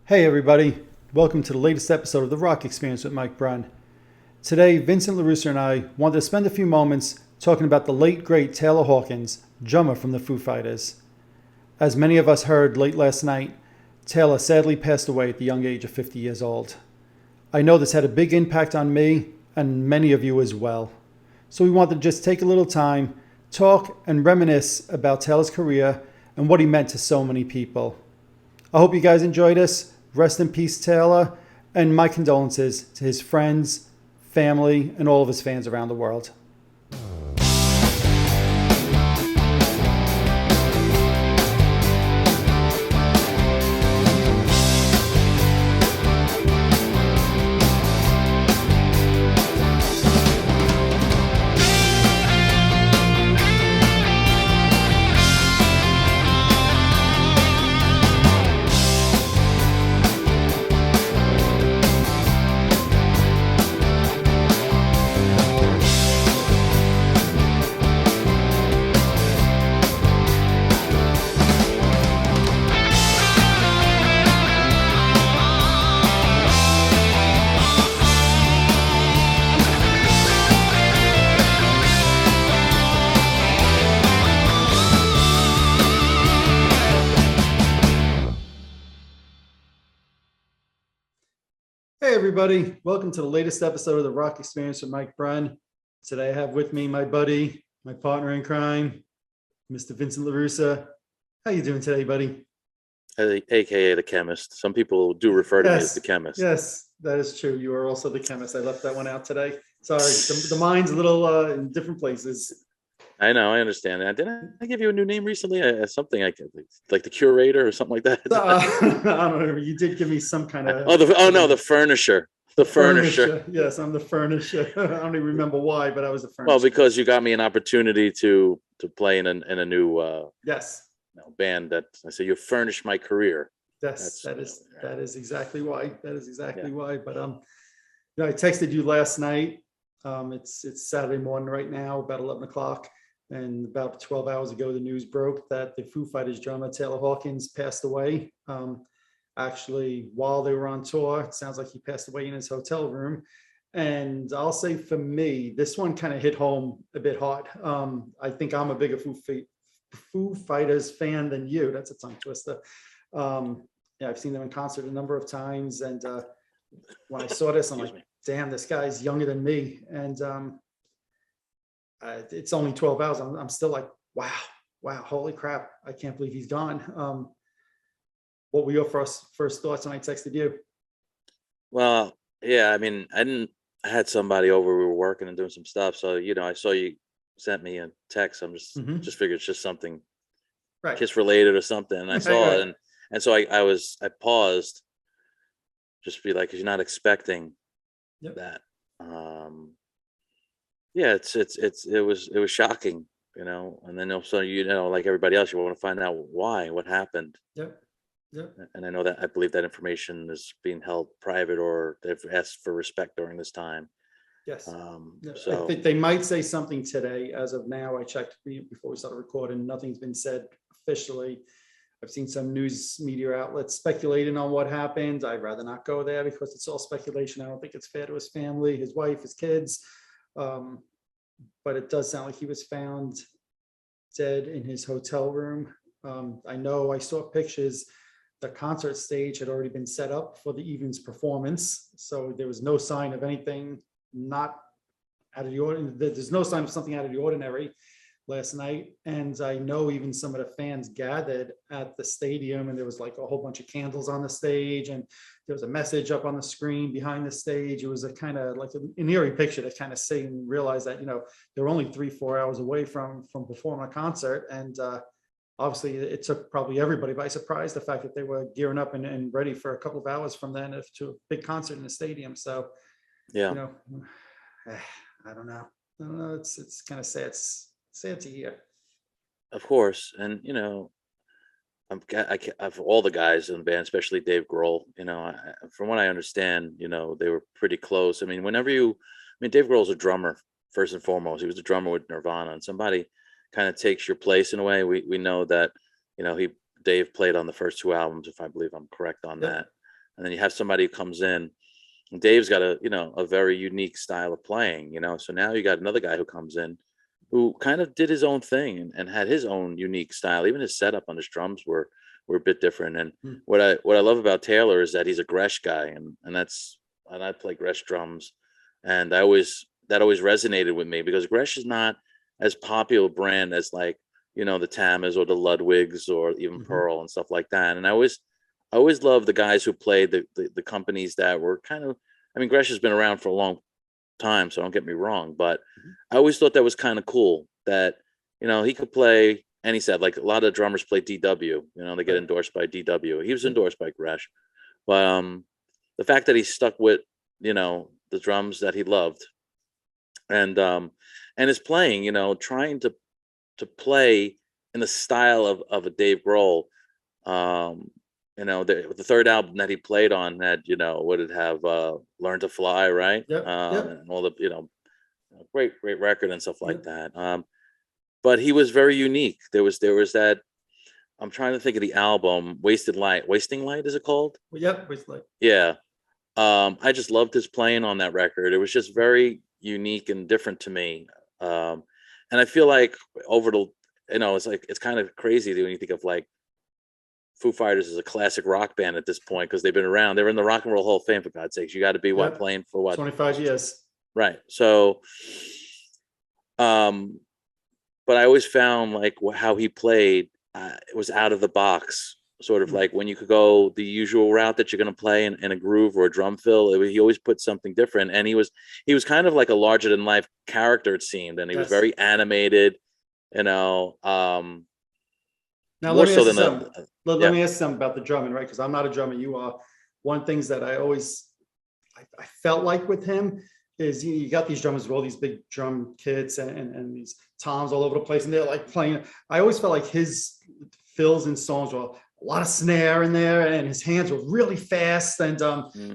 Hey everybody, welcome to the latest episode of The Rock Experience with Mike Brunn. Today, Vincent LaRussa and I wanted to spend a few moments talking about the late great Taylor Hawkins, drummer from the Foo Fighters. As many of us heard late last night, Taylor sadly passed away at the young age of 50 years old. I know this had a big impact on me and many of you as well. So we wanted to just take a little time, talk and reminisce about Taylor's career and what he meant to so many people. I hope you guys enjoyed this. Rest in peace, Taylor, and my condolences to his friends, family, and all of his fans around the world. Hey everybody, welcome to the latest episode of The Rock Experience with Mike Brunn. Today I have with me my buddy, my partner in crime, Mr. Vincent LaRussa. How you doing today, buddy? AKA the chemist. Some people do refer to me as the chemist. Yes, that is true. You are also the chemist. I left that one out today. Sorry, the mind's a little in different places. I know, I understand that. Didn't I give you a new name recently? Something like the curator or something like that. I don't know. You did give me some kind of. The furnisher. The furnisher. Yes, I'm the furnisher. I don't even remember why, but I was the furnisher. Well, because you got me an opportunity to play in a new yes band that I say you furnished my career. Yes, that is exactly why. That is exactly why. But I texted you last night. It's Saturday morning right now, about 11 o'clock. And about 12 hours ago, the news broke that the Foo Fighters drummer, Taylor Hawkins, passed away. Actually, while they were on tour, it sounds like he passed away in his hotel room. And I'll say for me, this one kind of hit home a bit hard. I think I'm a bigger Foo Fighters fan than you. That's a tongue twister. I've seen them in concert a number of times. And when I saw this, I'm like, damn, this guy's younger than me. And it's only 12 hours. I'm still like, wow, holy crap. I can't believe he's gone. What were your first thoughts when I texted you? Well, yeah, I mean, I had somebody over, we were working and doing some stuff. So, I saw you sent me a text. I'm just figured it's just something Kiss related or something. And I saw it. And so I paused just to be like, 'cause you're not expecting that. It was shocking, and then also, like everybody else, you want to find out what happened. Yep. And I know that I believe that information is being held private, or they've asked for respect during this time. Yes. So I think they might say something today. As of now, I checked before we started recording. Nothing's been said officially. I've seen some news media outlets speculating on what happened. I'd rather not go there because it's all speculation. I don't think it's fair to his family, his wife, his kids. But it does sound like he was found dead in his hotel room. I know I saw pictures. The concert stage had already been set up for the evening's performance. So there was no sign of anything not out of the ordinary. There's no sign of something out of the ordinary last night. And I know even some of the fans gathered at the stadium, and there was like a whole bunch of candles on the stage, and there was a message up on the screen behind the stage. It was a kind of like an eerie picture to kind of see and realize that, they're only 3-4 hours away from performing a concert. And obviously it took probably everybody by surprise, the fact that they were gearing up and ready for a couple of hours from then to a big concert in the stadium. So, I don't know. It's kind of sad. Sad to hear. Of course, and I've all the guys in the band, especially Dave Grohl. From what I understand, they were pretty close. I mean, Dave Grohl's a drummer first and foremost. He was a drummer with Nirvana, and somebody kind of takes your place in a way. We know that, Dave played on the first two albums, if I believe I'm correct on that. and then you have somebody who comes in. And Dave's got a very unique style of playing, so now you got another guy who comes in who kind of did his own thing and had his own unique style. Even his setup on his drums were a bit different. And what I love about Taylor is that he's a Gresh guy, and I play Gresh drums, and that always resonated with me, because Gresh is not as popular brand as like the Tamas or the Ludwigs or even Pearl and stuff like that. And I always loved the guys who played the companies that were kind of, I mean, Gresh has been around for a long time, so don't get me wrong, but I always thought that was kind of cool that, he could play, and he said, like, a lot of drummers play DW, they get endorsed by DW. He was endorsed by Gresh, but the fact that he stuck with, the drums that he loved, and his playing, trying to play in the style of a Dave Grohl. The third album that he played on had, what did it have? Learn to Fly, right? Yep. And all the, great record and stuff like that. But he was very unique. There was that, I'm trying to think of the album, Wasting Light, is it called? Yep, Wasted Light. Yeah. I just loved his playing on that record. It was just very unique and different to me. And I feel like over the, it's kind of crazy when you think of like Foo Fighters is a classic rock band at this point, because they've been around. They're in the Rock and Roll Hall of Fame, for God's sakes. You got to be playing for what? 25 years. Right. So, but I always found like how he played, it was out of the box, sort of like when you could go the usual route that you're going to play in a groove or a drum fill. He always put something different, and he was kind of like a larger than life character, it seemed, and he was very animated, Now, let me ask you something. Let me ask you something about the drumming, right? Because I'm not a drummer. You are. One things that I felt like with him is you got these drummers with all these big drum kits and these toms all over the place, and they're like playing. I always felt like his fills and songs were a lot of snare in there, and his hands were really fast. And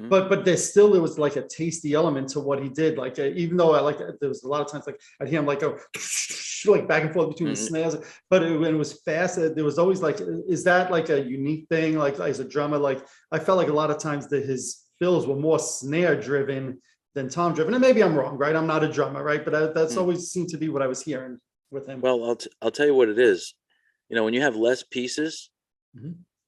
but there was like a tasty element to what he did. Like even though there was a lot of times like I'd hear him like go like back and forth between the snares, but when it was fast, there was always like, is that like a unique thing? Like as a drummer, like I felt like a lot of times that his fills were more snare driven than tom driven. And maybe I'm wrong, right? I'm not a drummer, right? But that's always seemed to be what I was hearing with him. Well, I'll tell you what it is. When you have less pieces,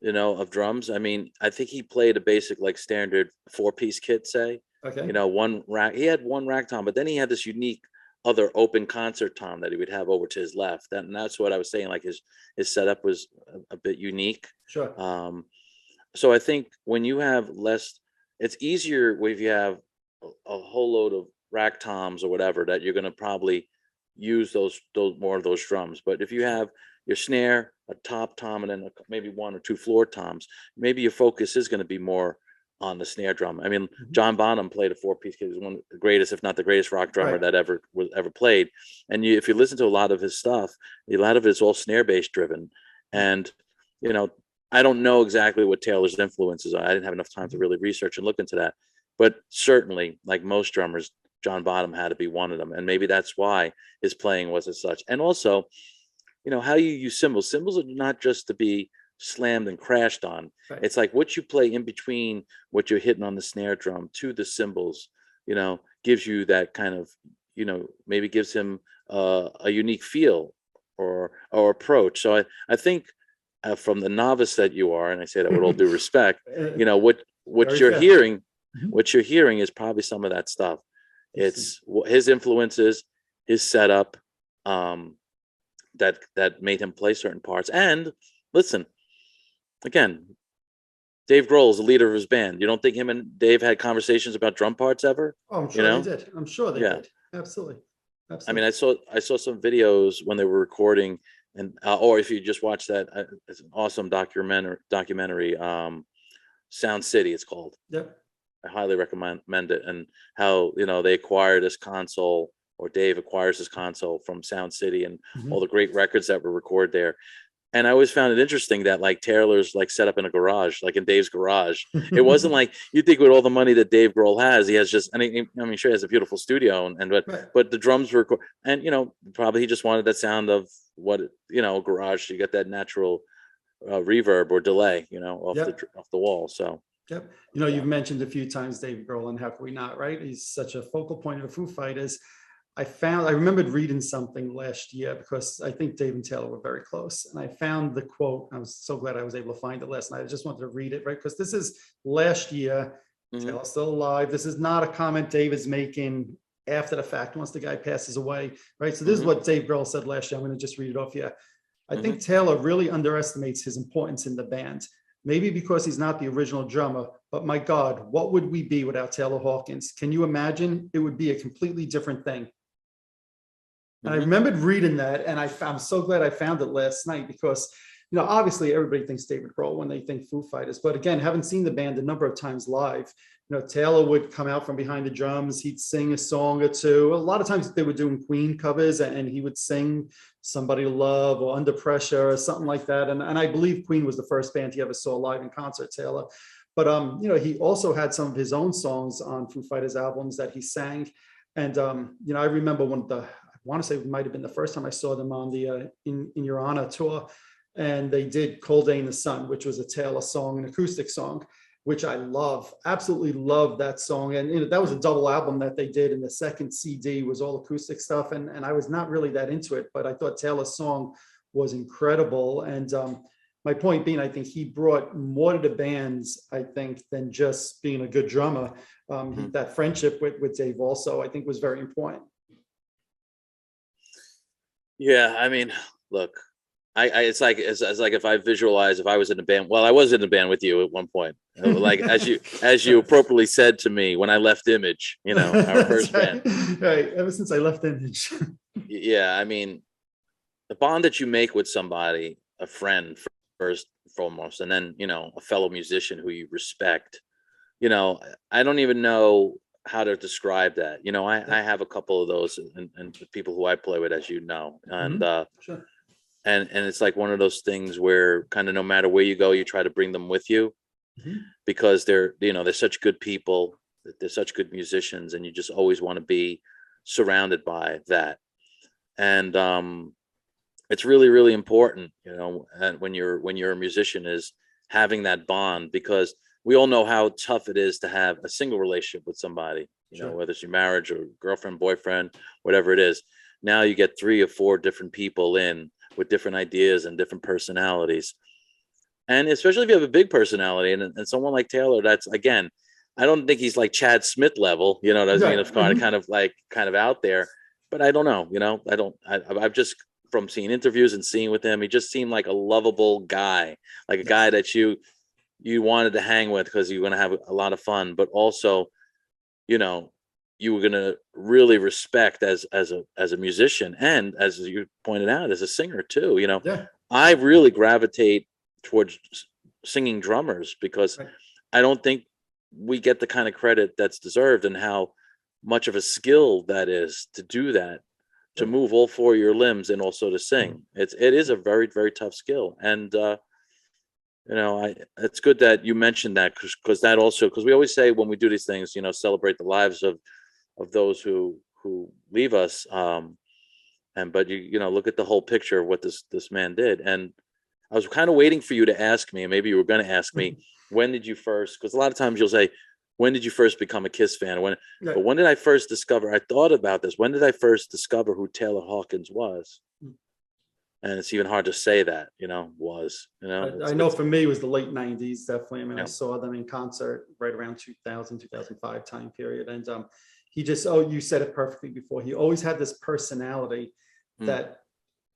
of drums, I mean, I think he played a basic like standard 4-piece kit, say. Okay. One rack. He had one rack tom, but then he had this unique other open concert tom that he would have over to his left. And that's what I was saying. Like his setup was a bit unique. Sure. So I think when you have less, it's easier if you have a whole load of rack toms or whatever, that you're going to probably use those more of those drums. But if you have your snare, a top tom, and then maybe 1 or 2 floor toms, maybe your focus is going to be more on the snare drum. I mean, John Bonham played a 4-piece kit. He was one of the greatest, if not the greatest rock drummer that ever played. And if you listen to a lot of his stuff, a lot of it's all snare bass driven. And, I don't know exactly what Taylor's influences are. I didn't have enough time to really research and look into that. But certainly, like most drummers, John Bonham had to be one of them. And maybe that's why his playing was as such. And also, how you use cymbals. Cymbals are not just to be slammed and crashed on. Right. It's like what you play in between what you're hitting on the snare drum to the cymbals, gives you that kind of, maybe gives him a unique feel or approach. So I think from the novice that you are, and I say that with all due respect, what you're hearing, what you're hearing is probably some of that stuff. It's his influences, his setup, that made him play certain parts. And listen, again, Dave Grohl is the leader of his band. You don't think him and Dave had conversations about drum parts ever? Oh, I'm sure they did. I'm sure they did. Absolutely. I mean, I saw some videos when they were recording, and or if you just watch that, it's an awesome documentary. Sound City, it's called. Yep. I highly recommend it. And how they acquired this console, or Dave acquires this console from Sound City, and all the great records that were recorded there. And I always found it interesting that like Taylor's like set up in a garage, like in Dave's garage. It wasn't like you think with all the money that Dave Grohl has, he has just, I mean, sure, he has a beautiful studio, but the drums were, and probably he just wanted that sound of what garage. You get that natural reverb or delay, off the wall. So Yep. You know, you've mentioned a few times Dave Grohl, and how can we not, right? He's such a focal point of the Foo Fighters. I remembered reading something last year, because I think Dave and Taylor were very close. And I found the quote. I was so glad I was able to find it last night. I just wanted to read it, right? Because this is last year. Taylor's still alive. This is not a comment Dave is making after the fact, once the guy passes away, right? So this is what Dave Grohl said last year. I'm going to just read it off here. I think Taylor really underestimates his importance in the band. Maybe because he's not the original drummer, but my God, what would we be without Taylor Hawkins? Can you imagine? It would be a completely different thing. And I remembered reading that, and I'm so glad I found it last night, because, you know, obviously everybody thinks David Grohl when they think Foo Fighters, but again, having seen the band a number of times live, you know, Taylor would come out from behind the drums, he'd sing a song or two. A lot of times they were doing Queen covers, and he would sing Somebody to Love or Under Pressure or something like that. And I believe Queen was the first band he ever saw live in concert, Taylor. But, you know, he also had some of his own songs on Foo Fighters albums that he sang. And, you know, I remember I want to say it might have been the first time I saw them on the In Your Honor tour, and they did Cold Day in the Sun, which was a Taylor song, an acoustic song, which I love, absolutely love that song. And, you know, that was a double album that they did, and the second CD was all acoustic stuff. And I was not really that into it, but I thought Taylor's song was incredible. And my point being, I think he brought more to the bands, I think, than just being a good drummer. That friendship with Dave also, I think, was very important. Yeah, I mean, look, it's like if I visualize if I was in a band. Well, I was in a band with you at one point, like as you appropriately said to me when I left Image, you know, our first band. Right, ever since I left Image. Yeah, I mean, the bond that you make with somebody, a friend first and foremost, and then, you know, a fellow musician who you respect. You know, I don't even know how to describe that. You know, I have a couple of those, and people who I play with, as you know, and Sure. and it's like one of those things where kind of no matter where you go, you try to bring them with you, because they're, you know, they're such good people, they're such good musicians, and you just always want to be surrounded by that. And it's really, really important, you know, and when you're a musician, is having that bond, because we all know how tough it is to have a single relationship with somebody, you know, whether it's your marriage or girlfriend, boyfriend, whatever it is. Now you get 3 or 4 different people in with different ideas and different personalities. And especially if you have a big personality, and someone like Taylor, that's, again, I don't think he's like Chad Smith level, you know what I mean? It's kind of out there, but I don't know, you know, I've just, from seeing interviews and seeing with him, he just seemed like a lovable guy, like a guy that you wanted to hang with, because you're going to have a lot of fun, but also, you know, you were going to really respect as a musician, and as you pointed out, as a singer too. You know, I really gravitate towards singing drummers, because I don't think we get the kind of credit that's deserved, and how much of a skill that is to do that, to move all 4 of your limbs and also to sing. It is a very, very tough skill. And you know, it's good that you mentioned that, because that also, because we always say when we do these things, you know, celebrate the lives of those who leave us. But you know, look at the whole picture of what this man did. And I was kind of waiting for you to ask me, and maybe you were going to ask me, when did you first? Because a lot of times you'll say, when did you first become a Kiss fan? But when did I first discover? I thought about this. When did I first discover who Taylor Hawkins was? And it's even hard to say that, you know, you know. I know for me it was the late 90s, definitely. I mean, I saw them in concert right around 2000, 2005 time period. And he just, you said it perfectly before. He always had this personality that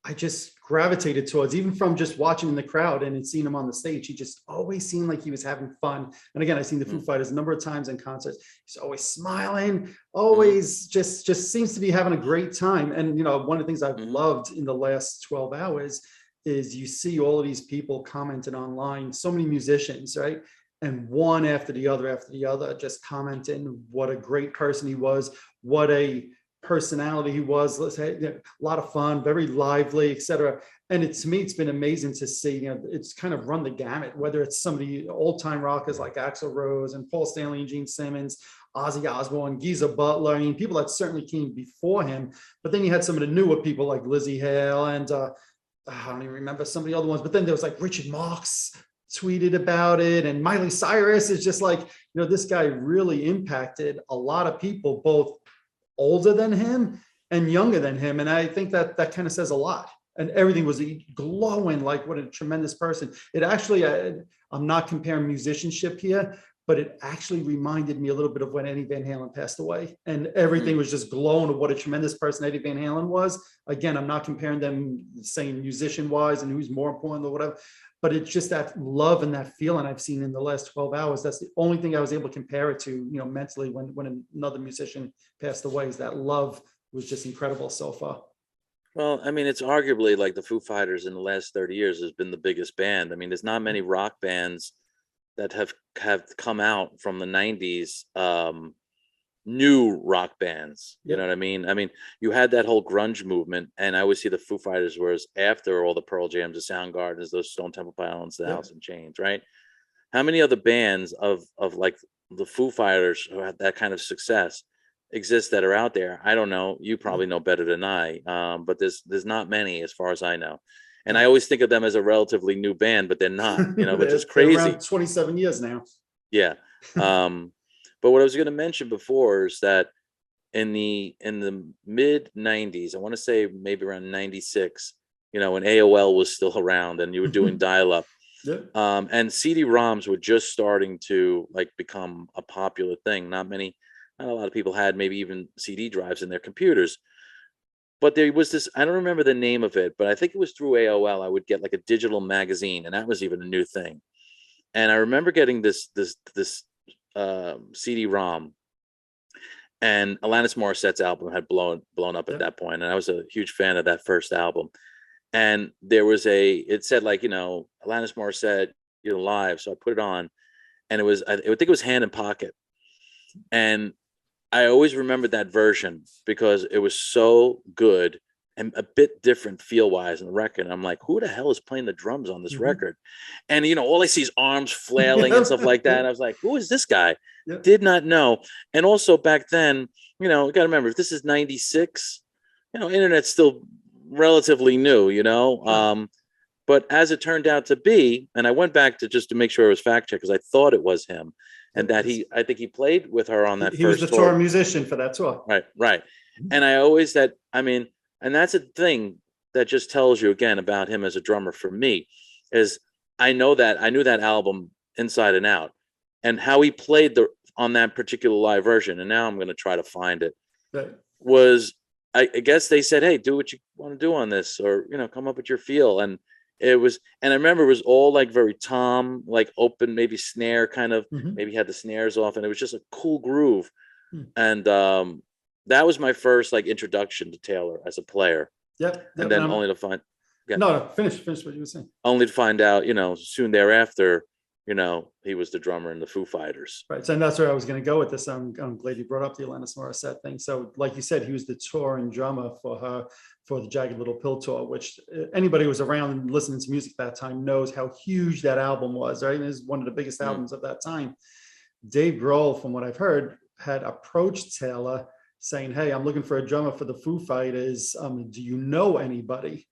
I just gravitated towards, even from just watching in the crowd and seeing him on the stage. He just always seemed like he was having fun. And again, I've seen the Foo Fighters a number of times in concerts. He's always smiling, always just seems to be having a great time. And, you know, one of the things I've loved in the last 12 hours is you see all of these people commenting online, so many musicians, right? And one after the other, just commenting what a great person he was, what a personality he was. Let's say, a lot of fun, very lively, etc. And to me, it's been amazing to see. You know, it's kind of run the gamut. Whether it's somebody old-time rockers like Axl Rose and Paul Stanley and Gene Simmons, Ozzy Osbourne, Geezer Butler. I mean, people that certainly came before him. But then you had some of the newer people like Lizzie Hale and I don't even remember some of the other ones. But then there was like Richard Marx, tweeted about it, and Miley Cyrus is just like, this guy really impacted a lot of people, both older than him and younger than him. And I think that kind of says a lot. And everything was glowing, like what a tremendous person. It actually, I'm not comparing musicianship here, but it actually reminded me a little bit of when Eddie Van Halen passed away. And everything was just glowing of what a tremendous person Eddie Van Halen was. Again, I'm not comparing them, saying musician-wise and who's more important or whatever, but it's just that love and that feeling I've seen in the last 12 hours. That's the only thing I was able to compare it to, mentally when another musician passed away, is that love was just incredible so far. Well, I mean, it's arguably like the Foo Fighters in the last 30 years has been the biggest band. I mean, there's not many rock bands that have come out from the 90s, new rock bands. You know what I mean? I mean, you had that whole grunge movement, and I always see the Foo Fighters was after all the Pearl Jams, the Soundgardens, those Stone Temple Pilots, the Alice in Chains, right? How many other bands of like the Foo Fighters who had that kind of success exist that are out there? I don't know. You probably know better than I. But there's not many as far as I know. And I always think of them as a relatively new band, but they're not, which is crazy. Around 27 years now. Yeah. But what I was going to mention before is that in the mid 90s, I want to say maybe around 96, when AOL was still around and you were doing dial up. And CD-ROMs were just starting to like become a popular thing. Not a lot of people had maybe even CD drives in their computers. But there was this, I don't remember the name of it, but I think it was through AOL. I would get like a digital magazine, and that was even a new thing. And I remember getting this CD-ROM, and Alanis Morissette's album had blown up at that point, and I was a huge fan of that first album. And there was it said like, Alanis Morissette, live. So I put it on, and I think it was Hand in Pocket. And I always remembered that version because it was so good and a bit different feel wise in the record. And I'm like, who the hell is playing the drums on this record? And, all I see is arms flailing and stuff like that. And I was like, who is this guy? Did not know. And also back then, you got to remember, if this is 96, internet's still relatively new, but as it turned out to be, and I went back to make sure it was fact checked because I thought it was him. And that I think he played with her on that first tour. He was the tour musician for that tour. Right. And I always and that's a thing that just tells you again about him as a drummer for me, is I knew that album inside and out, and how he played on that particular live version. And now I'm going to try to find it. Was I guess they said, hey, do what you want to do on this, or, come up with your feel. And I remember it was all like very tom, like open, maybe snare kind of, maybe had the snares off, and it was just a cool groove. And that was my first like introduction to Taylor as a player. And then only to find. No, finish what you were saying. Only to find out, soon thereafter, he was the drummer in the Foo Fighters. Right. So that's where I was going to go with this. I'm glad you brought up the Alanis Morissette thing. So like you said, he was the touring drummer for her, for the Jagged Little Pill tour, which anybody who was around and listening to music at that time knows how huge that album was, right? It was one of the biggest albums of that time. Dave Grohl, from what I've heard, had approached Taylor saying, hey, I'm looking for a drummer for the Foo Fighters. Do you know anybody?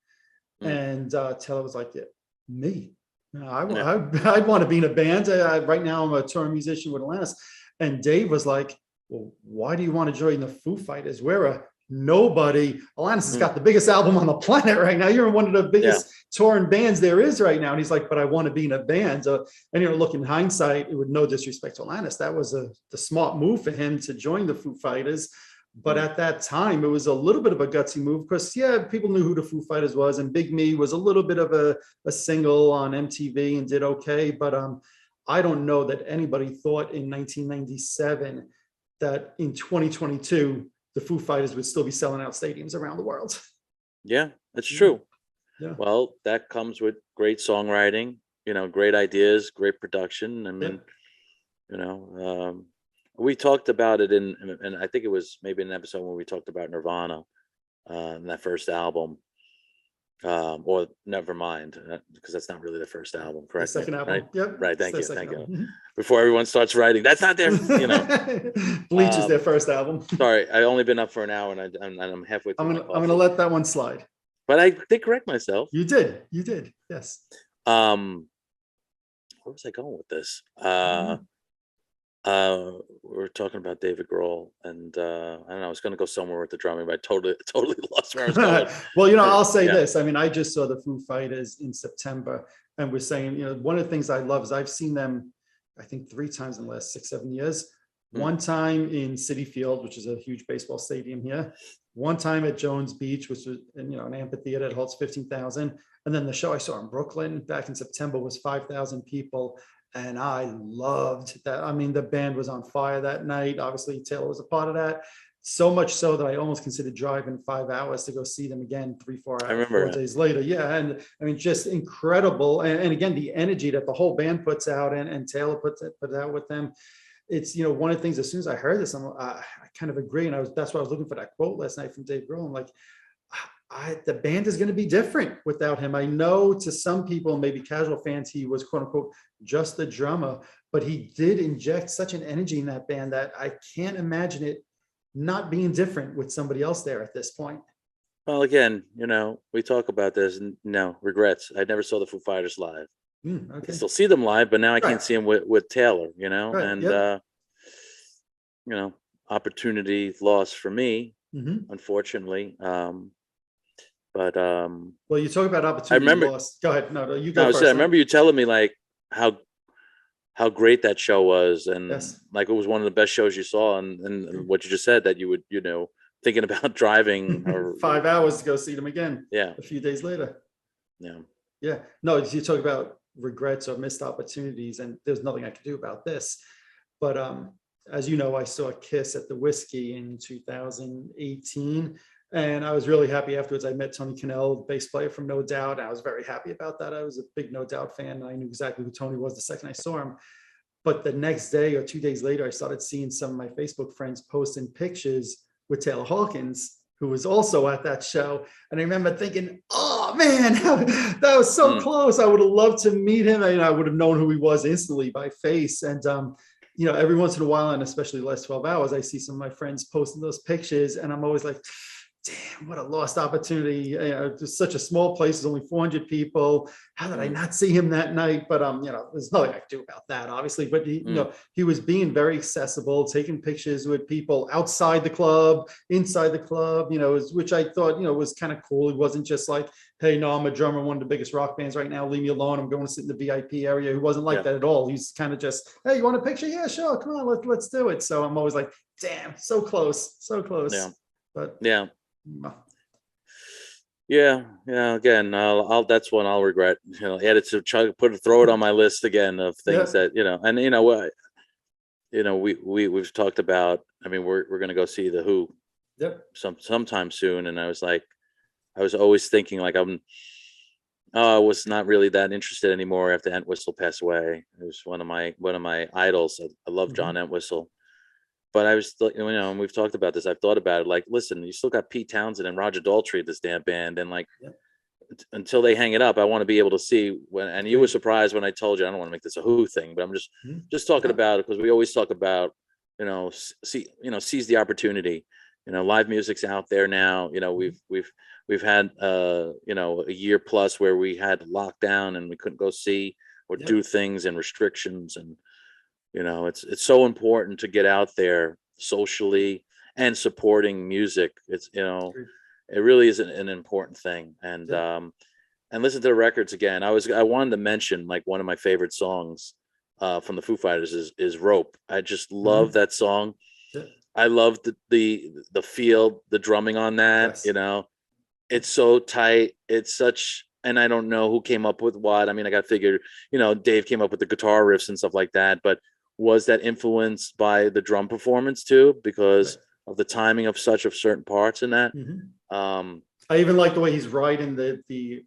And Taylor was like, yeah, me. I'd want to be in a band. Right now, I'm a touring musician with Alanis. And Dave was like, well, why do you want to join the Foo Fighters? We're a nobody. Alanis has got the biggest album on the planet right now. You're in one of the biggest touring bands there is right now. And he's like, but I want to be in a band. And, look, in hindsight, with no disrespect to Alanis, that was the smart move for him to join the Foo Fighters. But at that time, it was a little bit of a gutsy move because, people knew who the Foo Fighters was. And Big Me was a little bit of a single on MTV and did okay. But I don't know that anybody thought in 1997 that in 2022, the Foo Fighters would still be selling out stadiums around the world. Yeah, that's true. Yeah. Well, that comes with great songwriting, great ideas, great production. I mean, we talked about it and I think it was maybe an episode when we talked about Nirvana in that first album, or never mind, because that's not really the first album, correct? The second album, right? Yep. Right, thank you. Before everyone starts writing, that's not their, Bleach is their first album. Sorry, I've only been up for an hour and I'm halfway through. I'm gonna let that one slide. But I did correct myself. You did, yes. where was I going with this? We're talking about David Grohl, and I don't know. I was going to go somewhere with the drumming, but I totally lost where I was going. Well, I'll say this. I mean, I just saw the Foo Fighters in September, and we're saying, one of the things I love is I've seen them, I think 3 times in the last 6-7 years. One time in Citi Field, which is a huge baseball stadium here. One time at Jones Beach, which was an amphitheater that holds 15,000. And then the show I saw in Brooklyn back in September was 5,000 people. And I loved that. I mean, the band was on fire that night. Obviously, Taylor was a part of that. So much so that I almost considered driving 5 hours to go see them again 3-4 hours, I remember 4 days later. Yeah. And I mean, just incredible. And again, the energy that the whole band puts out and Taylor put out with them. It's, one of the things, as soon as I heard this, I kind of agree. And that's why I was looking for that quote last night from Dave Grohl. I'm like, the band is going to be different without him. I know to some people, maybe casual fans, he was quote unquote just the drummer, but he did inject such an energy in that band that I can't imagine it not being different with somebody else there at this point. Well, again, we talk about this, and no regrets. I never saw the Foo Fighters live. Okay. I can still see them live, but now I can't see them with Taylor, and opportunity lost for me, unfortunately. But well, you talk about opportunity lost. Go ahead. No, you go first. I remember you telling me like how great that show was, and like it was one of the best shows you saw, and what you just said, that you would, thinking about driving or 5 hours to go see them again. Yeah. A few days later. Yeah. Yeah. No, you talk about regrets or missed opportunities, and there's nothing I can do about this. But as you know, I saw Kiss at the Whiskey in 2018. And I was really happy afterwards. I met Tony Cannell, bass player from No Doubt. I was very happy about that. I was a big No Doubt fan. I knew exactly who Tony was the second I saw him. But the next day or 2 days later, I started seeing some of my Facebook friends posting pictures with Taylor Hawkins, who was also at that show. And I remember thinking, oh man, that was so close. I would have loved to meet him. I would have known who he was instantly by face. And, every once in a while, and especially the last 12 hours, I see some of my friends posting those pictures, and I'm always like, damn, what a lost opportunity. Just such a small place. There's only 400 people. How did I not see him that night? But, there's nothing I can do about that, obviously. But, he was being very accessible, taking pictures with people outside the club, inside the club, which I thought, was kind of cool. He wasn't just like, hey, no, I'm a drummer, one of the biggest rock bands right now. Leave me alone. I'm going to sit in the VIP area. He wasn't like that at all. He's kind of just, hey, you want a picture? Yeah, sure. Come on, let's do it. So I'm always like, damn, so close, so close. Yeah. But yeah. Again, I'll that's one I'll regret. Add it to throw it on my list again of things that and what we've talked about. I mean, we're gonna go see the Who sometime soon, and I was always thinking like I was not really that interested anymore after Entwistle passed away. It was one of my idols. I love John Entwistle. But I was, and we've talked about this. I've thought about it. Like, listen, you still got Pete Townsend and Roger Daltrey at this damn band, and until they hang it up, I want to be able to see when. And you were surprised when I told you I don't want to make this a Who thing, but I'm just talking about it because we always talk about, seize the opportunity. Live music's out there now. We've had a year plus where we had lockdown and we couldn't go see or do things and restrictions and. It's so important to get out there socially and supporting music. It's, it really is an important thing. And listen to the records again. I wanted to mention like one of my favorite songs from the Foo Fighters is Rope. I just love that song. Yeah. I love the feel, the drumming on that, it's so tight. It's such, and I don't know who came up with what. I mean, I got to figure, Dave came up with the guitar riffs and stuff like that, but was that influenced by the drum performance too, because of the timing of certain parts in that? I even like the way he's writing the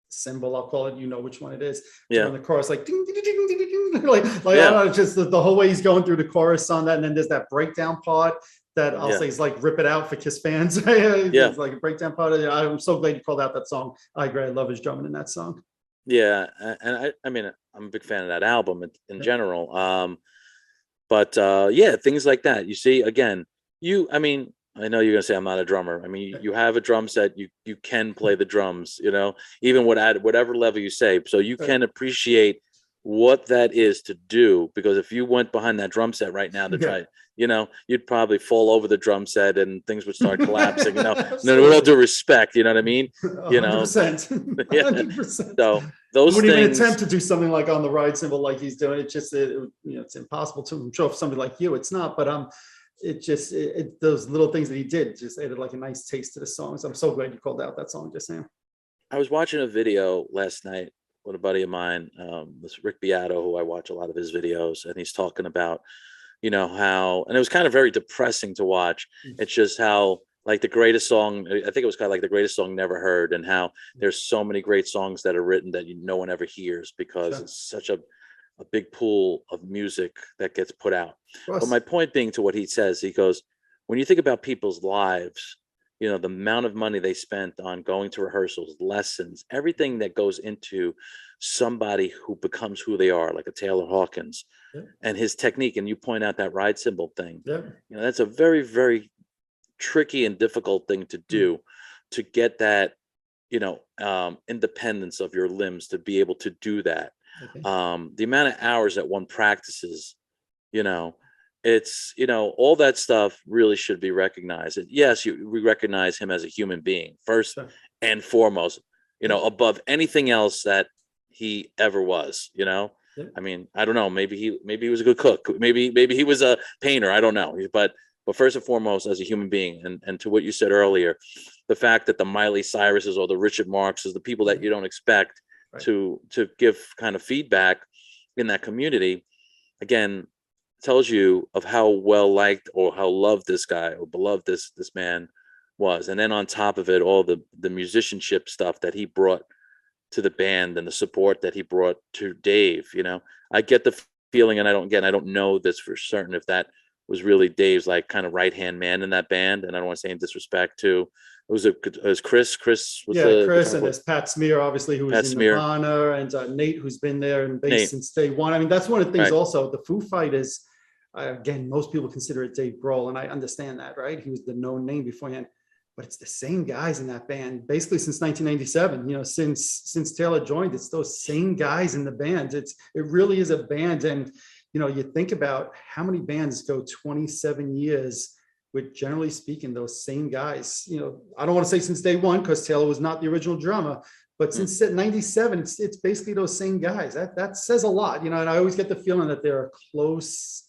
symbol, I'll call it, which one it is. Yeah. In the chorus, like ding, ding, ding, ding, ding, ding, like I don't know, just the whole way he's going through the chorus on that, and then there's that breakdown part that I'll say is like rip it out for Kiss fans. It's like a breakdown part. I'm so glad you called out that song. I agree. I love his drumming in that song. Yeah, and I mean, I'm a big fan of that album in general. But things like that. You see, again, I mean, I know you're gonna say I'm not a drummer. I mean, you have a drum set. You can play the drums. Even at whatever level you say, so you can appreciate what that is to do, because if you went behind that drum set right now to try, you'd probably fall over the drum set and things would start collapsing, no, with all due respect, you know what I mean? 100%. Yeah. 100%. So I those wouldn't even things, attempt to do something like on the ride cymbal like he's doing. It's just, it's impossible to. I'm sure for somebody like you, it's not, but those little things that he did just added like a nice taste to the songs. I'm so glad you called out that song just now. I was watching a video last night with a buddy of mine, this Rick Beato, who I watch a lot of his videos, and he's talking about, how, and it was kind of very depressing to watch. It's just how, like, the greatest song, I think it was kind of like the greatest song never heard, and how there's so many great songs that are written that no one ever hears because it's such a big pool of music that gets put out. But my point being to what he says, he goes, when you think about people's lives, the amount of money they spent on going to rehearsals, lessons, everything that goes into somebody who becomes who they are, like a Taylor Hawkins, and his technique. And you point out that ride cymbal thing. That's a very, very tricky and difficult thing to do, to get that, independence of your limbs to be able to do that. The amount of hours that one practices, it's, all that stuff really should be recognized. And yes, we recognize him as a human being first and foremost, above anything else that he ever was. I mean, I don't know, maybe he was a good cook, maybe he was a painter, I don't know, but first and foremost as a human being. And to what you said earlier, the fact that the Miley Cyruses or the Richard Marxes, the people that you don't expect to give kind of feedback in that community, again, tells you of how well liked or how loved this guy or beloved this man was. And then on top of it, all the musicianship stuff that he brought to the band and the support that he brought to Dave. I get the feeling, and I don't know this for certain, if that was really Dave's like kind of right hand man in that band. And I don't want to say in disrespect to, it was Chris was Chris, and there's Pat Smear, obviously, who was in Nirvana, and Nate, who's been there and bass since day one. I mean, that's one of the things also, the Foo Fighters, again, most people consider it Dave Grohl, and I understand that, right? He was the known name beforehand, but it's the same guys in that band, basically since 1997, since Taylor joined, it's those same guys in the band. It really is a band. And, you think about how many bands go 27 years with, generally speaking, those same guys. I don't want to say since day one, because Taylor was not the original drummer, but since 97, it's basically those same guys. That says a lot, and I always get the feeling that they're a close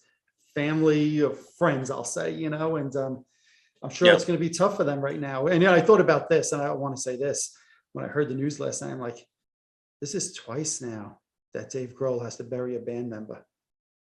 family of friends, I'll say, and I'm sure it's going to be tough for them right now. And I thought about this, and I want to say this, when I heard the news last night, I'm like, this is twice now that Dave Grohl has to bury a band member.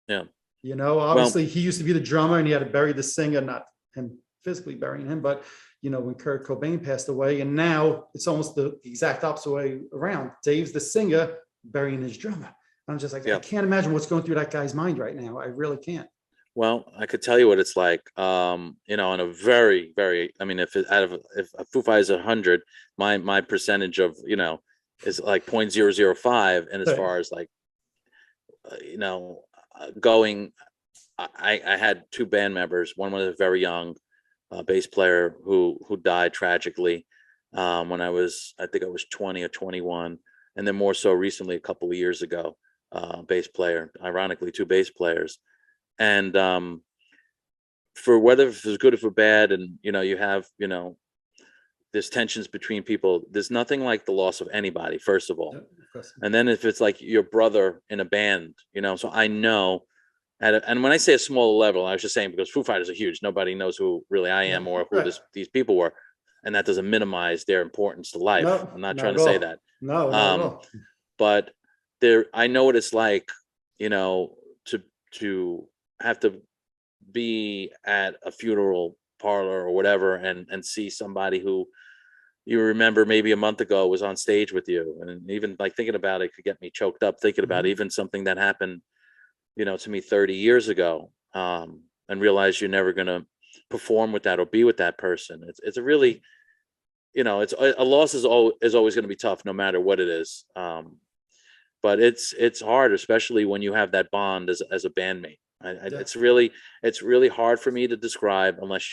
Obviously he used to be the drummer and he had to bury the singer, not him physically burying him, but when Kurt Cobain passed away, and now it's almost the exact opposite way around. Dave's the singer burying his drummer. I'm just like, I can't imagine what's going through that guy's mind right now. I really can't. Well, I could tell you what it's like, on a very, very, I mean, if a Foo Fighters 100, my percentage of, is like 0.005. And as far as like, going, I had two band members. One was very young, bass player who died tragically when I think I was 20 or 21. And then more so recently, a couple of years ago, bass player, ironically, two bass players. And for whether it's good or for bad, and you have there's tensions between people, there's nothing like the loss of anybody, first of all. And then if it's like your brother in a band, so I know and when I say a small level, I was just saying because Foo Fighters are huge, nobody knows who really I am or who these people were, and that doesn't minimize their importance to life. I'm not trying to say that. No, not at all. But I know what it's like, to have to be at a funeral parlor or whatever and see somebody who you remember maybe a month ago was on stage with you, and even like thinking about it could get me choked up thinking about even something that happened to me 30 years ago, and realize you're never going to perform with that or be with that person. It's a really it's a loss is always going to be tough no matter what it is, but it's hard, especially when you have that bond as a bandmate. It's really hard for me to describe unless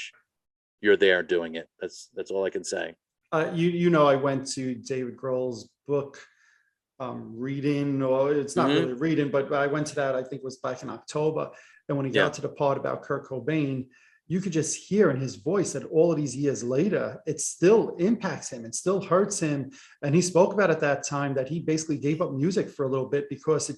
you're there doing it. That's all I can say. I went to David Grohl's book reading, or it's not really reading, but I went to that, I think it was back in October. And when he got to the part about Kurt Cobain, you could just hear in his voice that all of these years later, it still impacts him and still hurts him. And he spoke about at that time that he basically gave up music for a little bit because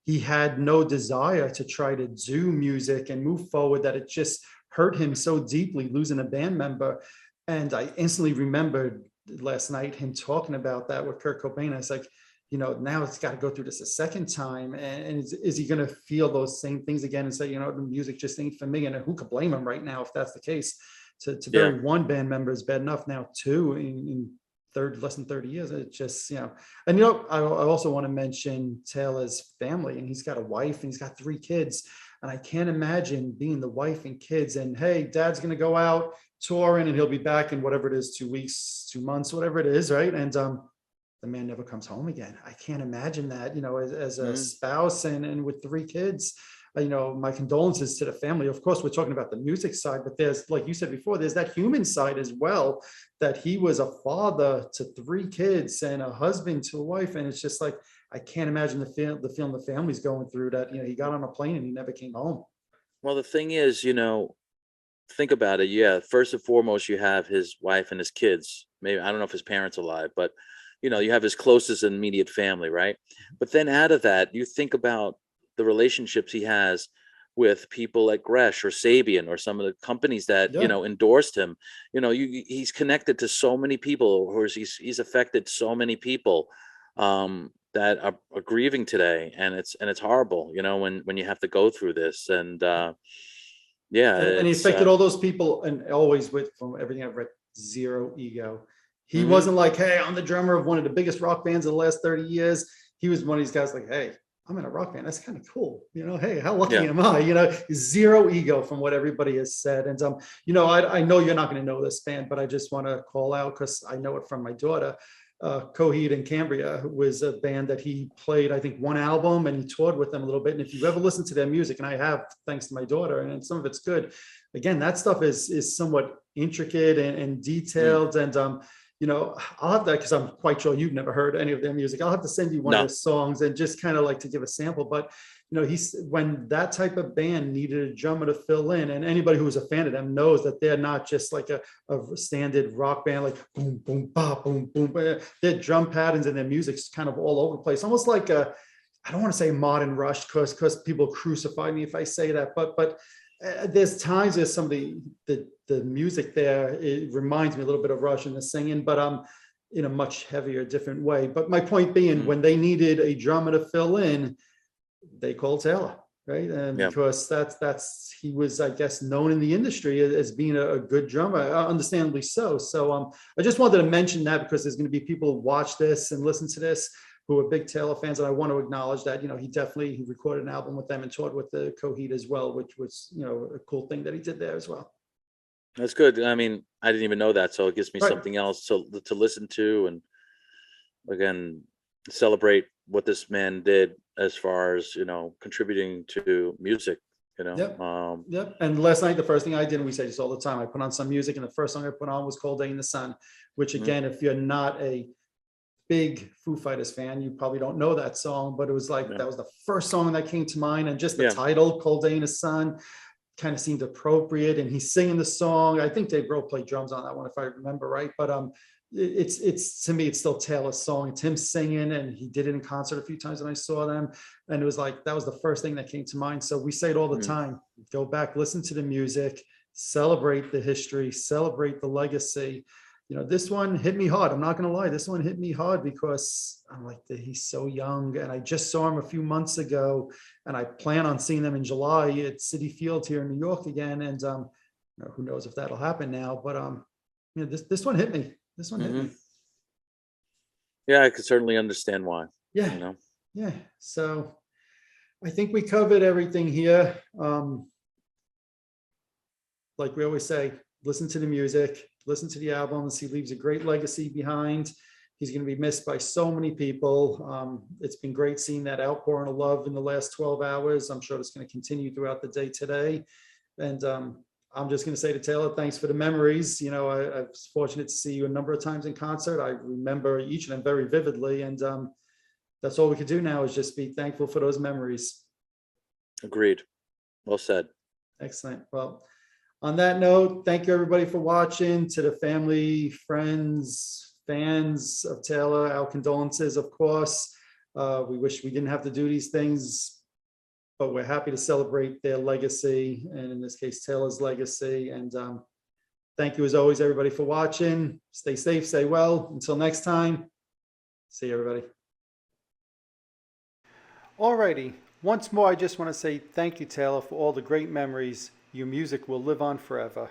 he had no desire to try to do music and move forward, that it just hurt him so deeply losing a band member. And I instantly remembered last night him talking about that with Kurt Cobain. I was like, now it's got to go through this a second time. And is he going to feel those same things again and say, the music just ain't for me? And who could blame him right now if that's the case? To bury one band member is bad enough. Now two in less than 30 years. It just, And I also want to mention Taylor's family, and he's got a wife and he's got 3 kids. And I can't imagine being the wife and kids and, hey, dad's going to go out touring and he'll be back in whatever it is, 2 weeks, 2 months, whatever it is, right? And the man never comes home again. I can't imagine that, as a spouse and with 3 kids. My condolences to the family. Of course, we're talking about the music side, but there's, like you said before, there's that human side as well, that he was a father to 3 kids and a husband to a wife. And it's just like, I can't imagine the feeling the family's going through, that, he got on a plane and he never came home. Well, the thing is, think about it. Yeah. First and foremost, you have his wife and his kids. Maybe, I don't know if his parents are alive, but you have his closest and immediate family, right? But then out of that, you think about the relationships he has with people like Gresh or Sabian or some of the companies that, endorsed him. He's connected to so many people, or he's affected so many people that are grieving today. And it's horrible, when you have to go through this. And and he affected all those people, and always from everything I've read, zero ego. He wasn't like, hey, I'm the drummer of one of the biggest rock bands of the last 30 years. He was one of these guys like, hey, I'm in a rock band. That's kind of cool. Hey, how lucky am I? Zero ego from what everybody has said. And, I know you're not going to know this band, but I just want to call out, because I know it from my daughter. Coheed and Cambria was a band that he played, I think, 1 album, and he toured with them a little bit. And if you ever listen to their music, and I have, thanks to my daughter, and some of it's good, again, that stuff is somewhat intricate and detailed. And, I'll have that, because I'm quite sure you've never heard any of their music. I'll have to send you one of their songs and just kind of like to give a sample. But, when that type of band needed a drummer to fill in, and anybody who is a fan of them knows that they're not just like a standard rock band, like boom, boom, ba, boom, boom. Their drum patterns and their music's kind of all over the place. Almost like I don't want to say modern Rush, because people crucify me if I say that, but there's times there's some of the music there, it reminds me a little bit of Rush in the singing, but in a much heavier, different way. But my point being, when they needed a drummer to fill in, they called Taylor, right? And because he was, I guess, known in the industry as being a good drummer, understandably so. So I just wanted to mention that, because there's going to be people who watch this and listen to this who are big Taylor fans, and I want to acknowledge that he recorded an album with them and toured with the Coheed as well, which was a cool thing that he did there as well. That's good. I mean, I didn't even know that, so it gives me something else to listen to, and again, celebrate what this man did as far as contributing to music. Yep. And last night, the first thing I did, and we say this all the time, I put on some music, and the first song I put on was "Cold Day in the Sun," which again, if you're not a big Foo Fighters fan, you probably don't know that song, but it was like that was the first song that came to mind, and just the title "Cold Day in the Sun" kind of seemed appropriate. And he's singing the song. I think Dave Grohl played drums on that one, if I remember right. But it's to me, it's still Taylor's song. It's him singing, and he did it in concert a few times when I saw them, and it was like that was the first thing that came to mind. So we say it all the time: go back, listen to the music, celebrate the history, celebrate the legacy. This one hit me hard. I'm not going to lie. This one hit me hard because I'm like, he's so young. And I just saw him a few months ago, and I plan on seeing them in July at Citi Field here in New York again. And who knows if that'll happen now, but this one hit me. This one hit me. Yeah, I could certainly understand why. Yeah. Yeah. So I think we covered everything here. Like we always say, listen to the music, listen to the albums. He leaves a great legacy behind. He's going to be missed by so many people. It's been great seeing that outpouring of love in the last 12 hours. I'm sure it's going to continue throughout the day today. And I'm just going to say to Taylor, thanks for the memories. I was fortunate to see you a number of times in concert. I remember each of them very vividly. And that's all we could do now is just be thankful for those memories. Agreed. Well said. Excellent. Well, on that note, thank you everybody for watching. To the family, friends, fans of Taylor, our condolences, of course. We wish we didn't have to do these things, but we're happy to celebrate their legacy, and in this case, Taylor's legacy. And thank you as always, everybody, for watching. Stay safe, stay well. Until next time, see you, everybody. Alrighty. Once more, I just want to say thank you, Taylor, for all the great memories. Your music will live on forever.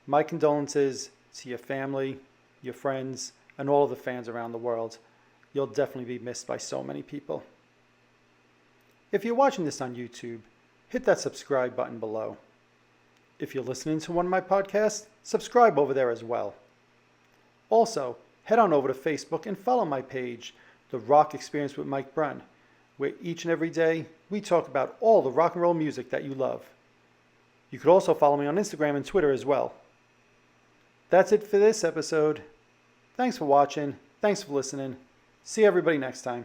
My condolences to your family, your friends, and all of the fans around the world. You'll definitely be missed by so many people. If you're watching this on YouTube, hit that subscribe button below. If you're listening to one of my podcasts, subscribe over there as well. Also, head on over to Facebook and follow my page, The Rock Experience with Mike Brunn, where each and every day we talk about all the rock and roll music that you love. You could also follow me on Instagram and Twitter as well. That's it for this episode. Thanks for watching. Thanks for listening. See everybody next time.